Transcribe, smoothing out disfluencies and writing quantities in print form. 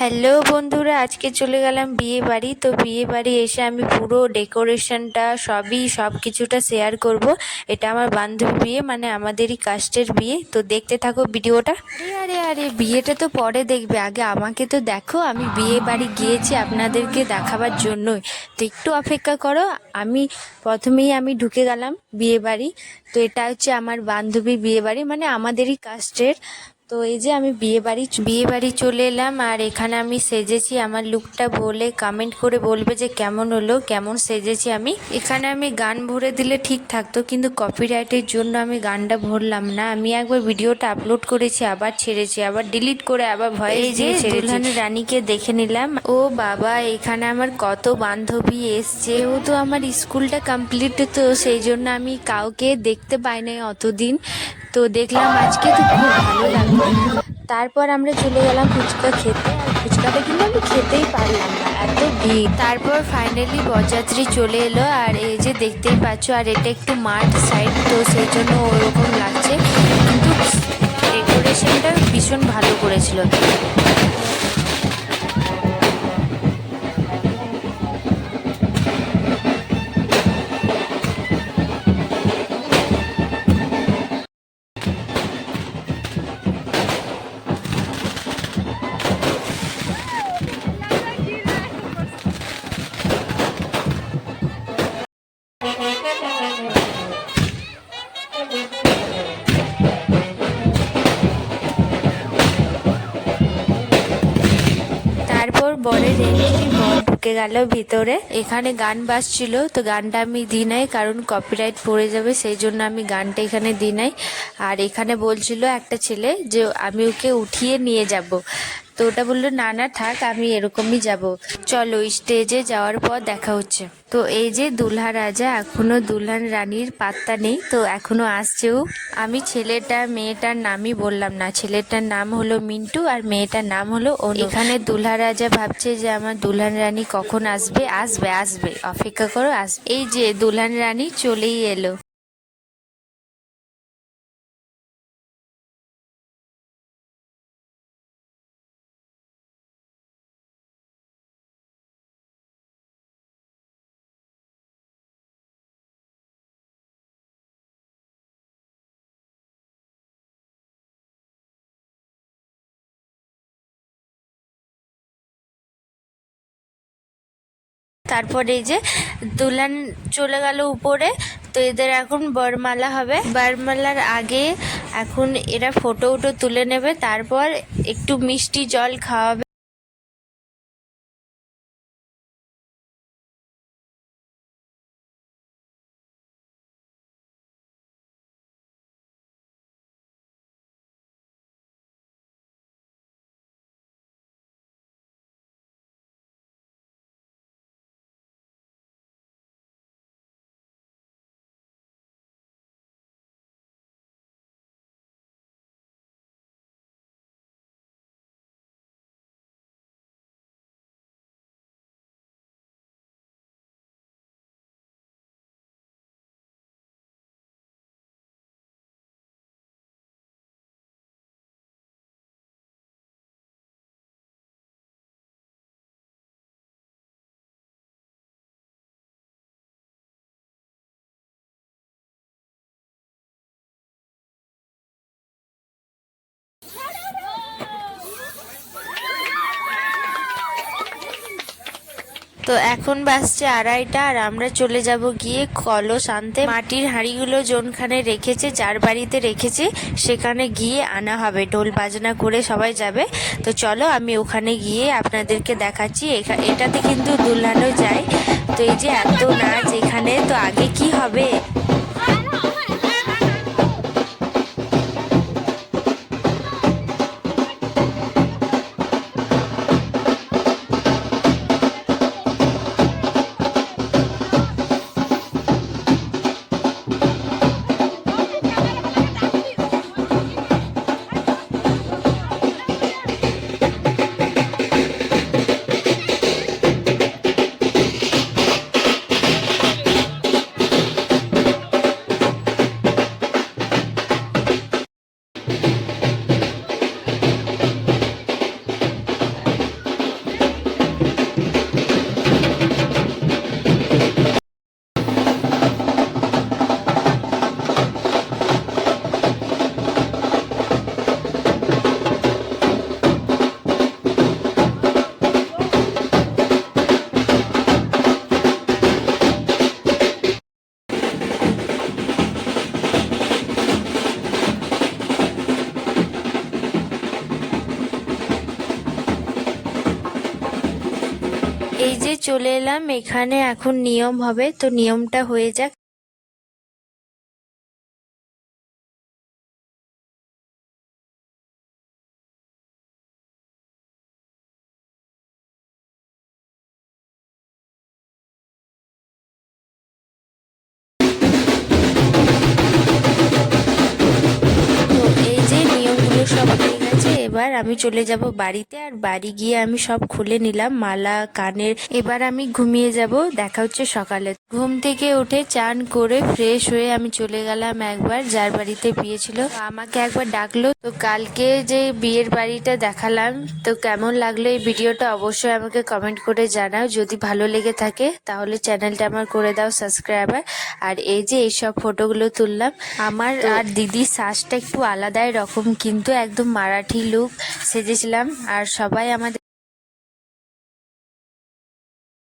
Hello বন্ধুরা, আজকে চলে গেলাম বিয়ে বাড়ি। তো বিয়ে বাড়ি এসে আমি পুরো ডেকোরেশনটা সব কিছুটা শেয়ার করব। এটা আমার বান্ধবী বিয়ে, মানে আমাদেরই কাস্টের বিয়ে। তো দেখতে থাকো ভিডিওটা। আরে আরে আরে, বিয়েটা তো পরে দেখবে, আগে আমাকে তো দেখো। আমি বিয়ে বাড়ি গিয়েছি আপনাদেরকে দেখাবার জন্যই, তো একটু অপেক্ষা করো। প্রথমেই ঢুকে গেলাম বিয়ে বাড়ি। তো এটা হচ্ছে আমার বান্ধবী বিয়ে বাড়ি, মানে আমাদেরই কাস্টের। তো এই যে আমি বিয়ে বাড়ি চলে এলাম, আর এখানে আমি সেজেছি। আমার লুকটা বলে কমেন্ট করে বলবে যে কেমন হলো, কেমন সেজেছি আমি। এখানে আমি গান ভরে দিলে ঠিক থাকতো, কিন্তু কপিরাইটের জন্য আমি গানটা ভরলাম না। আমি একবার ভিডিওটা আপলোড করেছি, আবার ছেড়েছি, আবার ডিলিট করে আবার ভয়েস দিয়ে ছেড়েছি। দুলহান রানীকে দেখে নিলাম। ও বাবা, এখানে আমার কত বান্ধবী এসছে। যেহেতু আমার স্কুলটা কমপ্লিট, তো সেই জন্য আমি কাউকে দেখতে পাই নাই অতদিন। তো দেখলাম আজকে, তো খুব ভালো লাগলো। তারপর আমরা চলে গেলাম ফুচকা খেতে, আর ফুচকাটা কিন্তু আমি খেতেই পারলাম না, এত ভিড়। তারপর ফাইনালি বরযাত্রী চলে এলো, আর এই যে দেখতেই পাচ্ছ, আর এটা একটু মাঠ সাইড, তো সেই জন্য ওরকম লাগছে, কিন্তু ডেকোরেশনটা ভীষণ ভালো করেছিল। তারপর বরের এন্ট্রি, বর ঢুকে গেল ভিতরে। এখানে গান বাজছিল, তো গানটা আমি দিই নাই, কারণ কপিরাইট পড়ে যাবে, সেই জন্য আমি গানটা এখানে দিই নাই। আর এখানে বলছিল একটা ছেলে যে আমি ওকে উঠিয়ে নিয়ে যাব, তো ওটা বললো না না থাক, আমি এরকমই যাব। চলো স্টেজে যাওয়ার পর দেখা হচ্ছে। তো এই যে দুলহা রাজা, এখনো দুলহান রানীর পাত্তা নেই, তো এখনো আসছেও। আমি মেয়েটার নামই বললাম না। ছেলেটার নাম হলো মিন্টু, আর মেয়েটার নাম হলো অনু। এখানে দুলহা রাজা ভাবছে যে আমার দুলহান রানী কখন আসবে। আসবে আসবে, অপেক্ষা করো, আসবে। এই যে দুলহান রানী চলেই এলো। তারপরে এই যে দুলহান চলে গেল উপরে। তো এদের এখন বরমালা হবে। বরমালার আগে এখন এরা ফটো তুলে নেবে, তারপর একটু মিষ্টি জল খাওয়াবে। তো এখন বাজছে 2:30, আর আমরা চলে যাব গিয়ে কলস আনতে। মাটির হাঁড়িগুলো যোনখানে রেখেছে, যার বাড়িতে রেখেছে, সেখানে গিয়ে আনা হবে। ঢোল বাজনা করে সবাই যাবে। তো চলো আমি ওখানে গিয়ে আপনাদেরকে দেখাচ্ছি। এটাতে কিন্তু দুলহানও যায়। তো এই যে এত নাচ এখানে, তো আগে কি হবে। এই যে চলে এলাম এখানে, এখন নিয়ম হবে, তো নিয়মটা হয়ে যাক। তো এই যে নিয়মগুলো সব হয়ে গেছে, এবার আমি চলে যাব বাড়িতে। আর বাড়ি গিয়ে আমি সব খুলে নিলাম, মালা, কানের। এবার আমি ঘুমিয়ে যাব, দেখা হচ্ছে সকালে। ঘুম থেকে উঠে চান করে ফ্রেশ হয়ে আমি চলে গেলাম একবার যার বাড়িতে বিয়ে ছিল, তো আমাকে একবার ডাকলো। তো কালকে যে বিয়ের বাড়িটা দেখালাম, তো কেমন লাগলো এই ভিডিওটা অবশ্যই আমাকে কমেন্ট করে জানাও। যদি ভালো লেগে থাকে তাহলে চ্যানেলটা আমার করে দাও সাবস্ক্রাইবার। আর এই যে এইসব ফটোগুলো তুললাম, আমার আর দিদির সাজটা একটু আলাদাই রকম, কিন্তু একদম মারাঠি লুক সেজেছিলাম। আর সবাই আমাদের